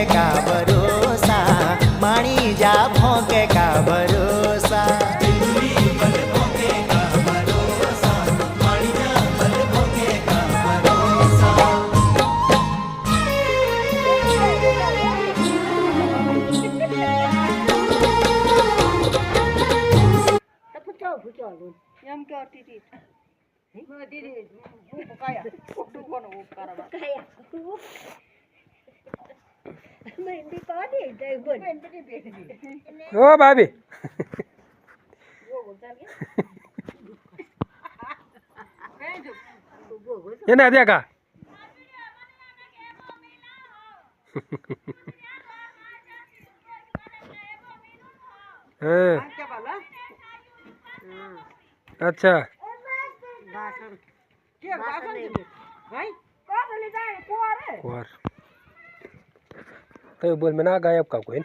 का भरोसा, माणी जा भोंके का भरोसा। એમ કે ટીટી દીદી હું પકાયા ખોટું કોનો ઉપકારવા પકાયા મેંદી પાડી જઈ બોલ મેંદી બેઠી ઓ ભાભી એને દેખા अच्छा कुंवर तो बोल मैं ना गायब का कोई